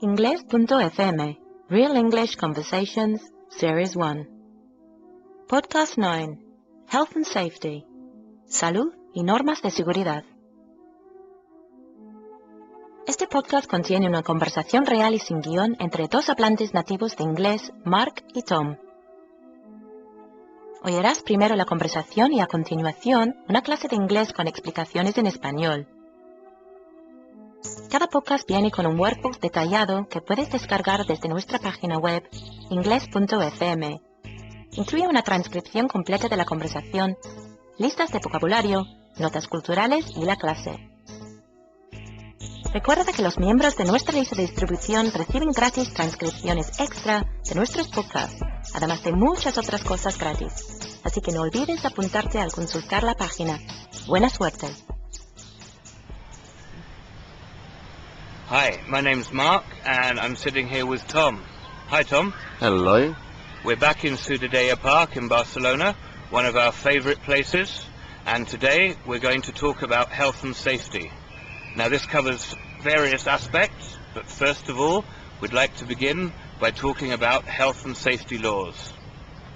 Inglés.fm, Real English Conversations, Series 1. Podcast 9, Health and Safety, Salud y Normas de Seguridad. Este podcast contiene una conversación real y sin guión entre dos hablantes nativos de inglés, Mark y Tom. Oirás primero la conversación y a continuación una clase de inglés con explicaciones en español. Cada podcast viene con un workbook detallado que puedes descargar desde nuestra página web, Ingles.fm. Incluye una transcripción completa de la conversación, listas de vocabulario, notas culturales y la clase. Recuerda que los miembros de nuestra lista de distribución reciben gratis transcripciones extra de nuestros podcasts, además de muchas otras cosas gratis. Así que no olvides apuntarte al consultar la página. ¡Buena suerte! Hi, my name's Mark, and I'm sitting here with Tom. Hi, Tom. Hello. We're back in Seguridad Park in Barcelona, one of our favourite places, and today we're going to talk about health and safety. Now, this covers various aspects, but first of all, we'd like to begin by talking about health and safety laws.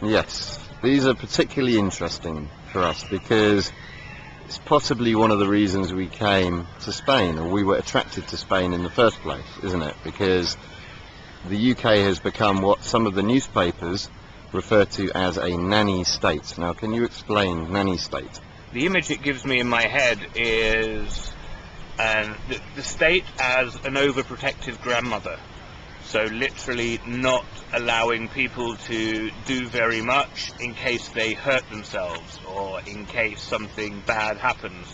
Yes, these are particularly interesting for us because it's possibly one of the reasons we came to Spain, or we were attracted to Spain in the first place, isn't it? Because the UK has become what some of the newspapers refer to as a nanny state. Now, can you explain nanny state? The image it gives me in my head is the state as an overprotective grandmother. So literally not allowing people to do very much in case they hurt themselves or in case something bad happens.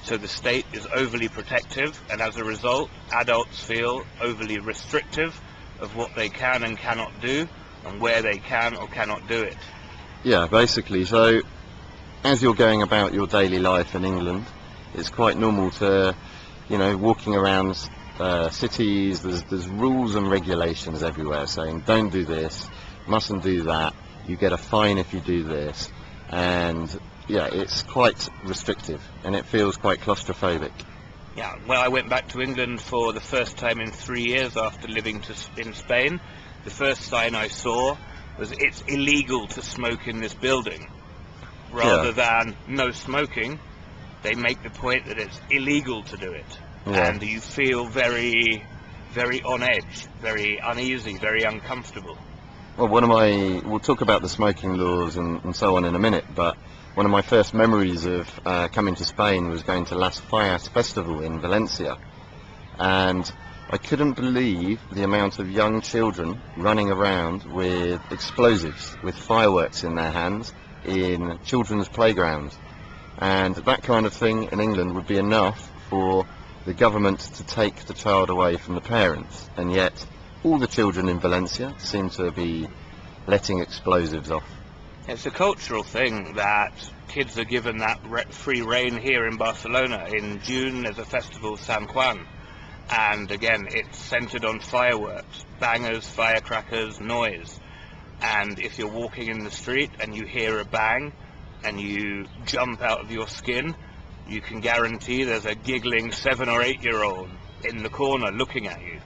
So the state is overly protective, and as a result, adults feel overly restrictive of what they can and cannot do and where they can or cannot do it. Yeah, basically. So as you're going about your daily life in England, it's quite normal to, walking around cities, there's rules and regulations everywhere saying don't do this, mustn't do that, you get a fine if you do this, and yeah, it's quite restrictive and it feels quite claustrophobic. Yeah, well, I went back to England for the first time in 3 years after living in Spain. The first sign I saw was it's illegal to smoke in this building. Rather than no smoking, they make the point that it's illegal to do it. Yeah. And you feel very, very on edge, very uneasy, very uncomfortable. Well, we'll talk about the smoking laws and so on in a minute, but one of my first memories of coming to Spain was going to Las Fallas Festival in Valencia, and I couldn't believe the amount of young children running around with explosives, with fireworks in their hands, in children's playgrounds. And that kind of thing in England would be enough for the government to take the child away from the parents, and yet all the children in Valencia seem to be letting explosives off. It's a cultural thing that kids are given that free rein here in Barcelona. In June there's a festival, San Juan, and again it's centred on fireworks, bangers, firecrackers, noise. And if you're walking in the street and you hear a bang and you jump out of your skin, you can guarantee there's a giggling 7 or 8 year old in the corner looking at you.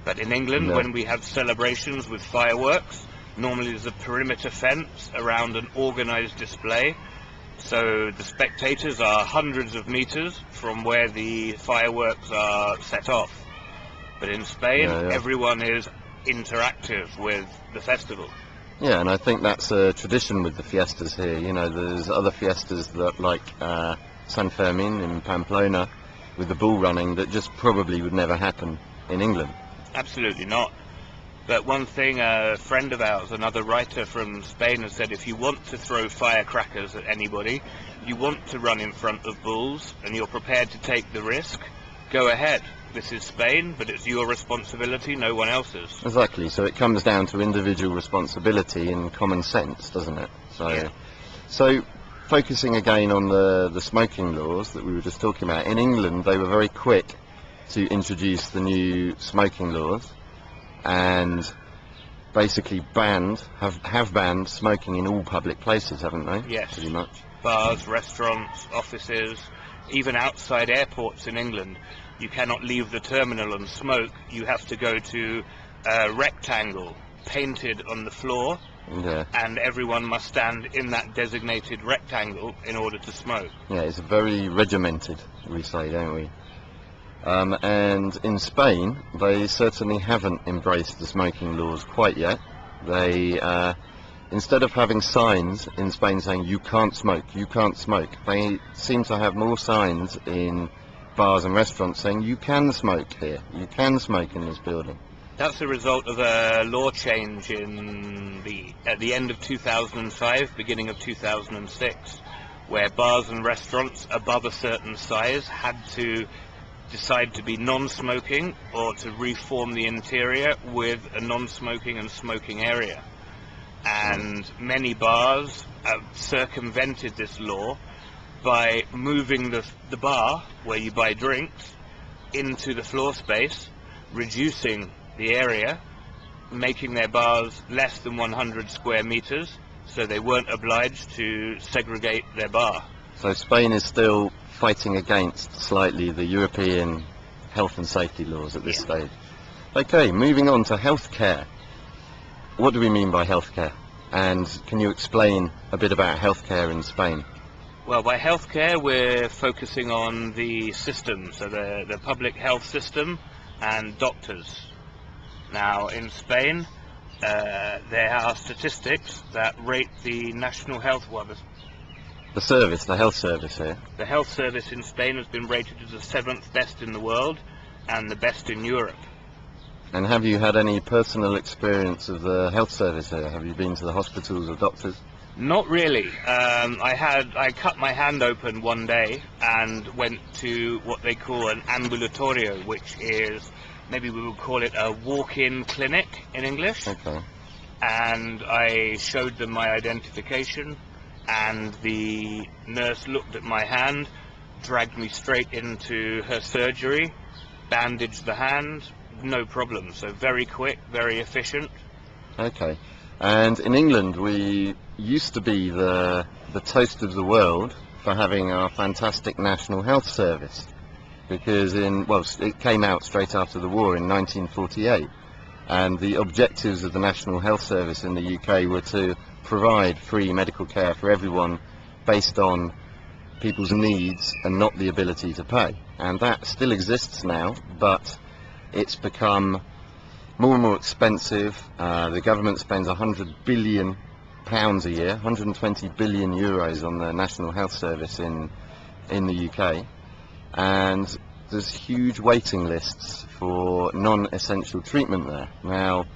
But in England, when we have celebrations with fireworks, normally there's a perimeter fence around an organised display, so the spectators are hundreds of metres from where the fireworks are set off. But in Spain, everyone is interactive with the festival. Yeah, and I think that's a tradition with the fiestas here. There's other fiestas that, like San Fermin in Pamplona, with the bull running, that just probably would never happen in England. Absolutely not. But one thing, a friend of ours, another writer from Spain, has said, if you want to throw firecrackers at anybody, you want to run in front of bulls, and you're prepared to take the risk, go ahead. This is Spain, but it's your responsibility, no one else's. Exactly, so it comes down to individual responsibility and common sense, doesn't it? So focusing again on the smoking laws that we were just talking about, in England they were very quick to introduce the new smoking laws and basically have banned smoking in all public places, haven't they? Yes. Pretty much. Bars, restaurants, offices, even outside airports in England. you cannot leave the terminal and smoke. You have to go to a rectangle painted on the floor, Yeah. and everyone must stand in that designated rectangle in order to smoke. Yeah, it's very regimented, we say, don't we? And in Spain, they certainly haven't embraced the smoking laws quite yet. They, instead of having signs in Spain saying you can't smoke, they seem to have more signs in bars and restaurants saying you can smoke here, you can smoke in this building. That's a result of a law change at the end of 2005, beginning of 2006, where bars and restaurants above a certain size had to decide to be non-smoking or to reform the interior with a non-smoking and smoking area. And many bars circumvented this law by moving the bar where you buy drinks into the floor space, reducing the area, making their bars less than 100 square meters, so they weren't obliged to segregate their bar. So Spain is still fighting against slightly the European health and safety laws at this stage. Okay, moving on to healthcare. What do we mean by healthcare? And can you explain a bit about healthcare in Spain? Well, by healthcare we're focusing on the system, so the public health system and doctors. Now in Spain there are statistics that rate the national health, The health service here. The health service in Spain has been rated as the 7th best in the world and the best in Europe. And have you had any personal experience of the health service here? Have you been to the hospitals or doctors? Not really. I cut my hand open one day and went to what they call an ambulatorio, which is, maybe we would call it a walk-in clinic in English. Okay. And I showed them my identification, and the nurse looked at my hand, dragged me straight into her surgery, bandaged the hand, no problem. So very quick, very efficient. Okay. And in England we used to be the toast of the world for having our fantastic National Health Service, because it came out straight after the war in 1948, and the objectives of the National Health Service in the UK were to provide free medical care for everyone based on people's needs and not the ability to pay. And that still exists now, but it's become more and more expensive. The government spends £100 billion a year, 120 billion euros on the National Health Service in the UK, and there's huge waiting lists for non-essential treatment there. Now,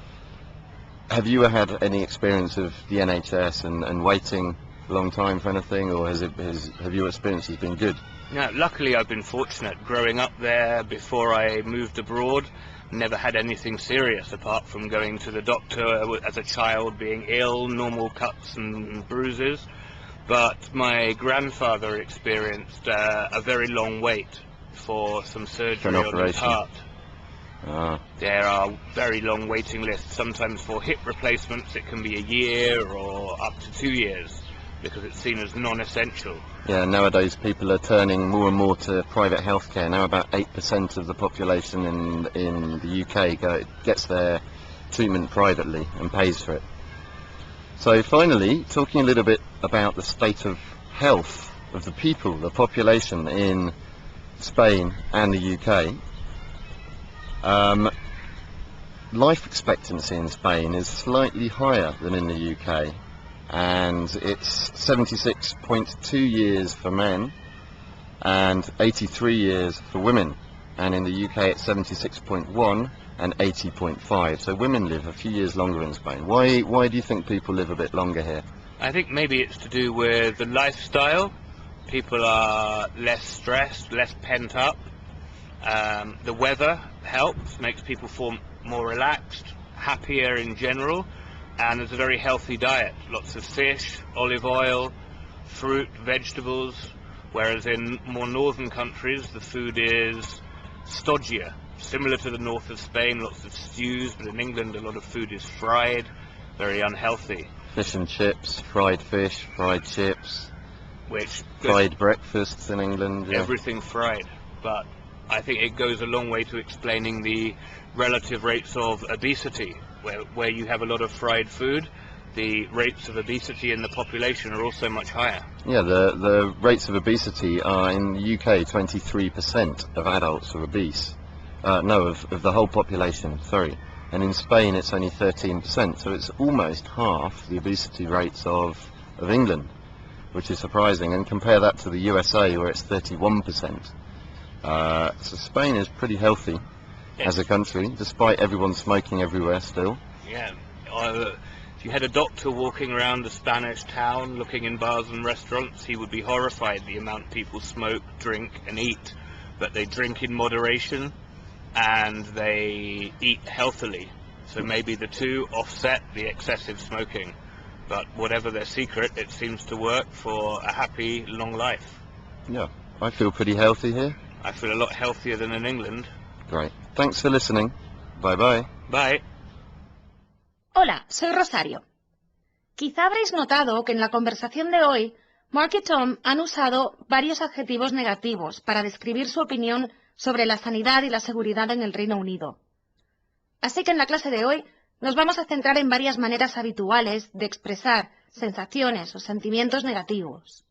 have you had any experience of the NHS and waiting a long time for anything, or have your experiences been good? No, luckily I've been fortunate. Growing up there before I moved abroad, never had anything serious apart from going to the doctor as a child, being ill, normal cuts and bruises. But my grandfather experienced a very long wait for some surgery on his heart. There are very long waiting lists. Sometimes for hip replacements it can be a year or up to 2 years, because it's seen as non-essential. Yeah, nowadays people are turning more and more to private healthcare. Now about 8% of the population in the UK gets their treatment privately and pays for it. So finally, talking a little bit about the state of health of the people, the population in Spain and the UK. Life expectancy in Spain is slightly higher than in the UK, and it's 76.2 years for men and 83 years for women, and in the UK it's 76.1 and 80.5. So women live a few years longer in Spain. Why do you think people live a bit longer here? I think maybe it's to do with the lifestyle. People are less stressed, less pent up. The weather helps, makes people feel more relaxed, happier in general. And there's a very healthy diet, lots of fish, olive oil, fruit, vegetables, whereas in more northern countries the food is stodgier, similar to the north of Spain, lots of stews, but in England a lot of food is fried, very unhealthy. Fish and chips, fried fish, fried chips, which fried breakfasts in England. Yeah. Everything fried, but I think it goes a long way to explaining the relative rates of obesity, where you have a lot of fried food. The rates of obesity in the population are also much higher. Yeah, the rates of obesity are in the UK 23% of adults are obese. No, of the whole population, sorry. And in Spain it's only 13%, so it's almost half the obesity rates of England, which is surprising. And compare that to the USA where it's 31%. So Spain is pretty healthy as a country, despite everyone smoking everywhere still. Yeah. If you had a doctor walking around a Spanish town looking in bars and restaurants, he would be horrified the amount people smoke, drink and eat. But they drink in moderation and they eat healthily. So maybe the two offset the excessive smoking. But whatever their secret, it seems to work for a happy, long life. Yeah, I feel pretty healthy here. I feel a lot healthier than in England. Great. Thanks for listening. Bye bye. Bye. Hola, soy Rosario. Quizá habréis notado que en la conversación de hoy, Mark y Tom han usado varios adjetivos negativos para describir su opinión sobre la sanidad y la seguridad en el Reino Unido. Así que en la clase de hoy nos vamos a centrar en varias maneras habituales de expresar sensaciones o sentimientos negativos.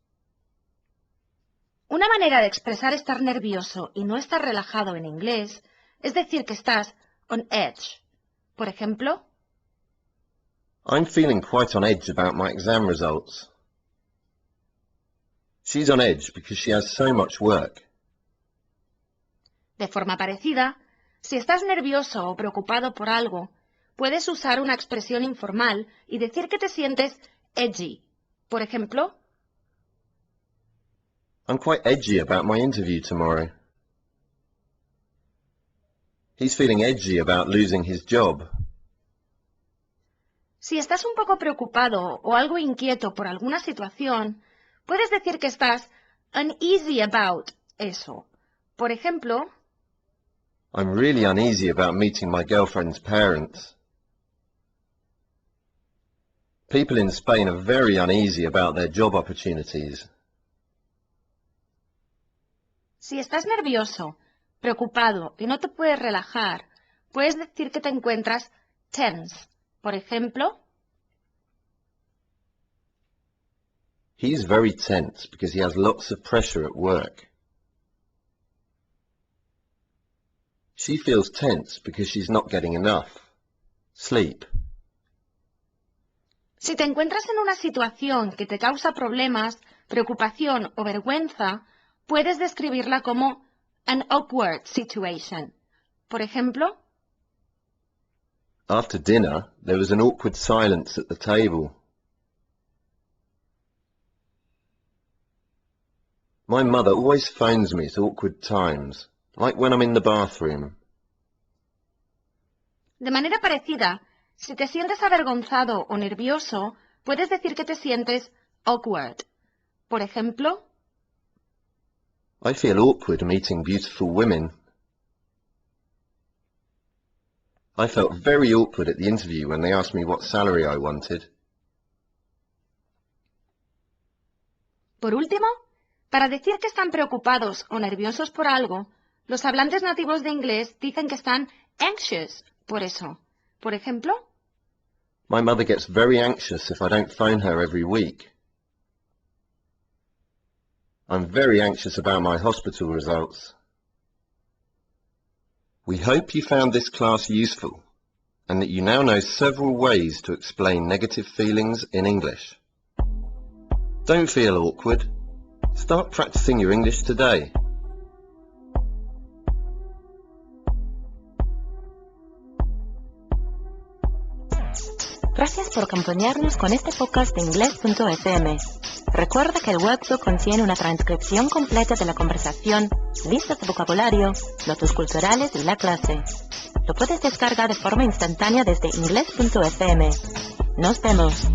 Una manera de expresar estar nervioso y no estar relajado en inglés es decir que estás on edge. Por ejemplo, I'm feeling quite on edge about my exam results. She's on edge because she has so much work. de forma parecida, si estás nervioso o preocupado por algo, puedes usar una expresión informal y decir que te sientes edgy. Por ejemplo, I'm quite edgy about my interview tomorrow. He's feeling edgy about losing his job. si estás un poco preocupado o algo inquieto por alguna situación, puedes decir que estás uneasy about eso. Por ejemplo, I'm really uneasy about meeting my girlfriend's parents. People in Spain are very uneasy about their job opportunities. si estás nervioso, preocupado y no te puedes relajar, puedes decir que te encuentras tense. Por ejemplo, He's very tense because he has lots of pressure at work. She feels tense because she's not getting enough sleep. si te encuentras en una situación que te causa problemas, preocupación o vergüenza, puedes describirla como an awkward situation. Por ejemplo, After dinner, there was an awkward silence at the table. My mother always phones me at awkward times, like when I'm in the bathroom. de manera parecida, si te sientes avergonzado o nervioso, puedes decir que te sientes awkward. Por ejemplo, I feel awkward meeting beautiful women. I felt very awkward at the interview when they asked me what salary I wanted. por último, para decir que están preocupados o nerviosos por algo, los hablantes nativos de inglés dicen que están anxious por eso. Por ejemplo, My mother gets very anxious if I don't phone her every week. I'm very anxious about my hospital results. We hope you found this class useful and that you now know several ways to explain negative feelings in English. Don't feel awkward. Start practicing your English today. Gracias por acompañarnos con este podcast de Ingles.fm. Recuerda que el webbook contiene una transcripción completa de la conversación, listas de vocabulario, notas culturales y la clase. Lo puedes descargar de forma instantánea desde Ingles.fm. Nos vemos.